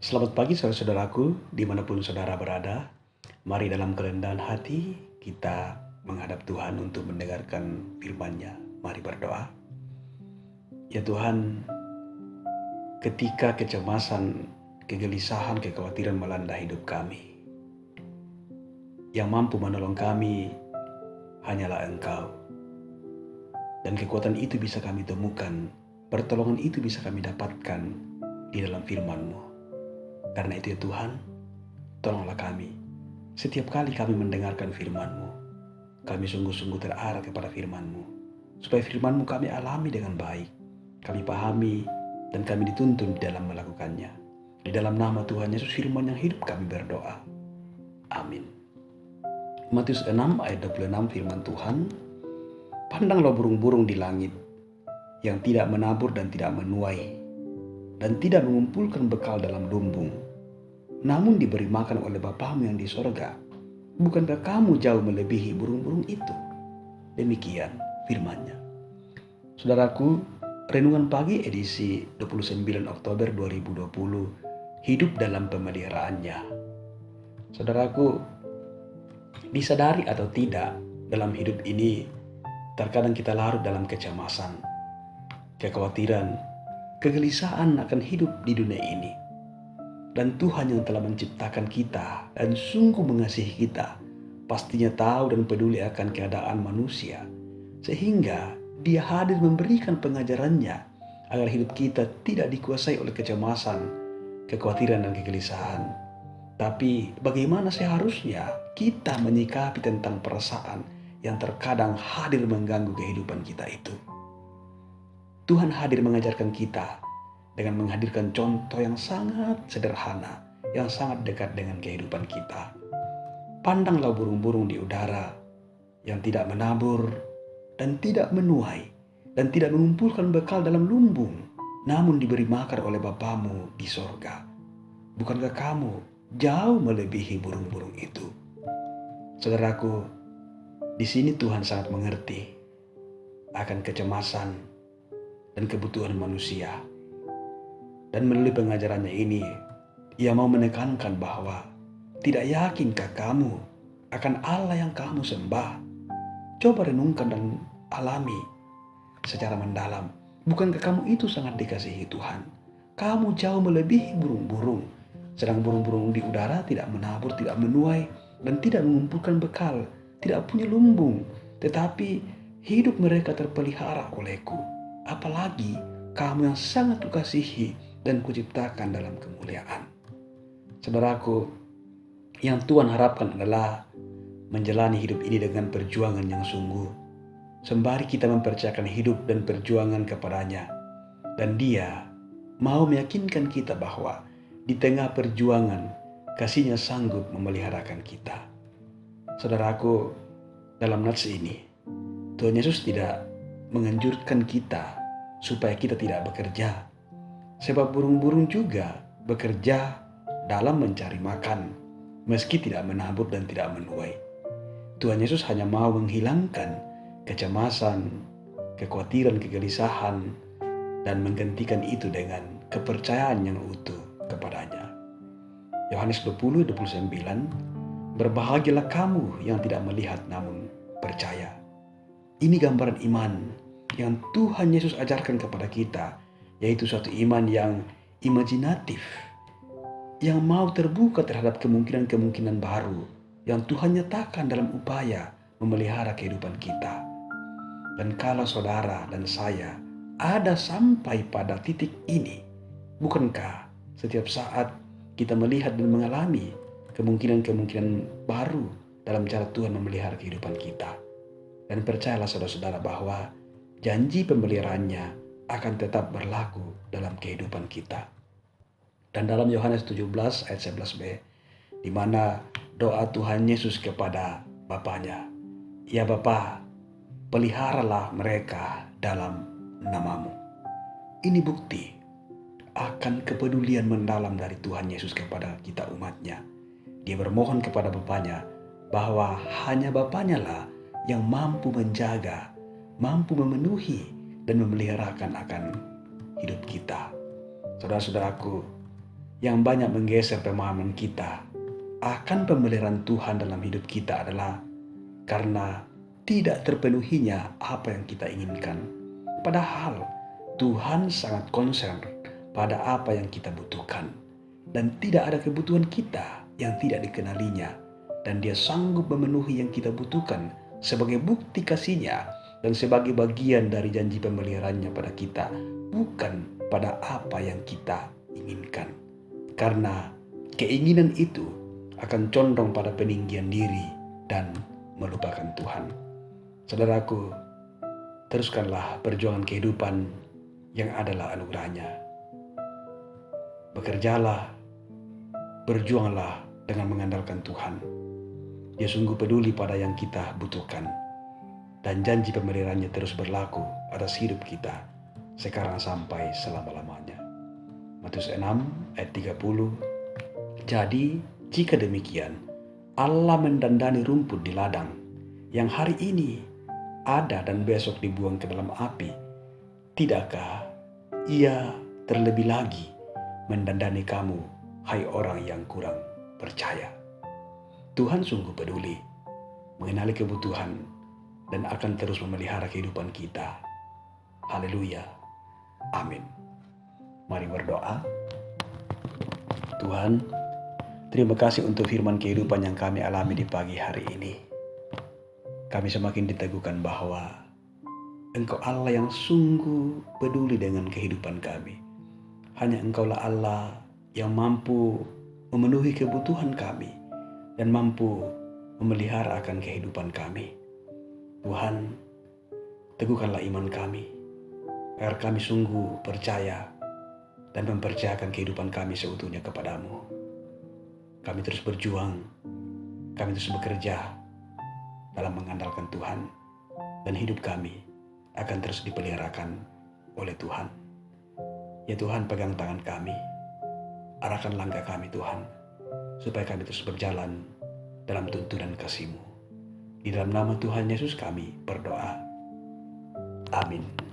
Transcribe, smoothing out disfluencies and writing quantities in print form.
Selamat pagi saudara-saudaraku, dimanapun saudara berada. Mari dalam kerendahan hati kita menghadap Tuhan untuk mendengarkan firman-Nya. Mari berdoa. Ya Tuhan, ketika kecemasan, kegelisahan, kekhawatiran melanda hidup kami, yang mampu menolong kami hanyalah Engkau. Dan kekuatan itu bisa kami temukan, pertolongan itu bisa kami dapatkan di dalam firman-Mu. Karena itu ya Tuhan, tolonglah kami. Setiap kali kami mendengarkan firman-Mu, kami sungguh-sungguh terarah kepada firman-Mu. Supaya firman-Mu kami alami dengan baik, kami pahami, dan kami dituntun di dalam melakukannya. Di dalam nama Tuhan Yesus firman yang hidup kami berdoa. Amin. Matius 6 ayat 26 firman Tuhan, "Pandanglah burung-burung di langit, yang tidak menabur dan tidak menuai, dan tidak mengumpulkan bekal dalam lumbung, namun diberi makan oleh Bapamu yang di sorga. Bukankah kamu jauh melebihi burung-burung itu?" Demikian firman-Nya. Saudaraku, renungan pagi edisi 29 Oktober 2020, hidup dalam pemeliharaannya. Saudaraku, disadari atau tidak, dalam hidup ini terkadang kita larut dalam kecemasan, kekhawatiran, kegelisahan akan hidup di dunia ini. Dan Tuhan yang telah menciptakan kita dan sungguh mengasihi kita, pastinya tahu dan peduli akan keadaan manusia, sehingga Dia hadir memberikan pengajarannya agar hidup kita tidak dikuasai oleh kecemasan, kekhawatiran dan kegelisahan. Tapi bagaimana seharusnya kita menyikapi tentang perasaan yang terkadang hadir mengganggu kehidupan kita itu? Tuhan hadir mengajarkan kita dengan menghadirkan contoh yang sangat sederhana, yang sangat dekat dengan kehidupan kita. Pandanglah burung-burung di udara yang tidak menabur dan tidak menuai dan tidak mengumpulkan bekal dalam lumbung, namun diberi makan oleh Bapamu di sorga. Bukankah kamu jauh melebihi burung-burung itu? Saudaraku, di sini Tuhan sangat mengerti akan kecemasan dan kebutuhan manusia. Dan melalui pengajarannya ini, Ia mau menekankan bahwa tidak yakinkah kamu akan Allah yang kamu sembah? Coba renungkan dan alami secara mendalam. Bukankah kamu itu sangat dikasihi Tuhan? Kamu jauh melebihi burung-burung. Sedang burung-burung di udara tidak menabur, tidak menuai, dan tidak mengumpulkan bekal, tidak punya lumbung. Tetapi hidup mereka terpelihara olehku. Apalagi kamu yang sangat kukasihi dan kuciptakan dalam kemuliaan. Saudaraku, yang Tuhan harapkan adalah menjalani hidup ini dengan perjuangan yang sungguh, sembari kita mempercayakan hidup dan perjuangan kepadanya. Dan Dia mau meyakinkan kita bahwa di tengah perjuangan, kasih-Nya sanggup memeliharakan kita. Saudaraku, dalam nats ini, Tuhan Yesus tidak menganjurkan kita supaya kita tidak bekerja. Sebab burung-burung juga bekerja dalam mencari makan, meski tidak menabur dan tidak menuai. Tuhan Yesus hanya mau menghilangkan kecemasan, kekhawatiran, kegelisahan, dan menggantikan itu dengan kepercayaan yang utuh kepadanya. Yohanes 20:29, "Berbahagialah kamu yang tidak melihat namun percaya." Ini gambaran iman yang Tuhan Yesus ajarkan kepada kita, yaitu suatu iman yang imajinatif, yang mau terbuka terhadap kemungkinan-kemungkinan baru yang Tuhan nyatakan dalam upaya memelihara kehidupan kita. Dan kalau saudara dan saya ada sampai pada titik ini, bukankah setiap saat kita melihat dan mengalami kemungkinan-kemungkinan baru dalam cara Tuhan memelihara kehidupan kita? Dan percayalah saudara-saudara bahwa janji pemeliharaannya akan tetap berlaku dalam kehidupan kita. Dan dalam Yohanes 17 ayat 11b, di mana doa Tuhan Yesus kepada Bapanya, "Ya Bapa, peliharalah mereka dalam namamu." Ini bukti akan kepedulian mendalam dari Tuhan Yesus kepada kita umatnya. Dia bermohon kepada Bapanya bahwa hanya Bapanya lah yang mampu menjaga, mampu memenuhi dan memeliharakan akan hidup kita. Saudara-saudaraku, yang banyak menggeser pemahaman kita akan pemeliharaan Tuhan dalam hidup kita adalah karena tidak terpenuhinya apa yang kita inginkan. Padahal Tuhan sangat concern pada apa yang kita butuhkan. Dan tidak ada kebutuhan kita yang tidak dikenalinya. Dan Dia sanggup memenuhi yang kita butuhkan sebagai bukti kasih-Nya dan sebagai bagian dari janji pemeliharaannya pada kita, bukan pada apa yang kita inginkan. Karena keinginan itu akan condong pada peninggian diri dan melupakan Tuhan. Saudaraku, teruskanlah perjuangan kehidupan yang adalah anugerahnya. Bekerjalah, berjuanglah dengan mengandalkan Tuhan. Dia sungguh peduli pada yang kita butuhkan. Dan janji pemeliharaannya terus berlaku atas hidup kita sekarang sampai selama-lamanya. Matius 6 ayat 30. Jadi jika demikian, Allah mendandani rumput di ladang yang hari ini ada dan besok dibuang ke dalam api. Tidakkah Ia terlebih lagi mendandani kamu, hai orang yang kurang percaya? Tuhan sungguh peduli, mengenali kebutuhan, dan akan terus memelihara kehidupan kita. Haleluya. Amin. Mari berdoa. Tuhan, terima kasih untuk firman kehidupan yang kami alami di pagi hari ini. Kami semakin diteguhkan bahwa Engkau Allah yang sungguh peduli dengan kehidupan kami. Hanya Engkaulah Allah yang mampu memenuhi kebutuhan kami dan mampu memelihara akan kehidupan kami. Tuhan, teguhkanlah iman kami, agar kami sungguh percaya dan mempercayakan kehidupan kami seutuhnya kepadamu. Kami terus berjuang, kami terus bekerja dalam mengandalkan Tuhan, dan hidup kami akan terus dipeliharakan oleh Tuhan. Ya Tuhan, pegang tangan kami, arahkan langkah kami Tuhan, supaya kami terus berjalan dalam tuntunan kasih-Mu. Di dalam nama Tuhan Yesus kami berdoa. Amin.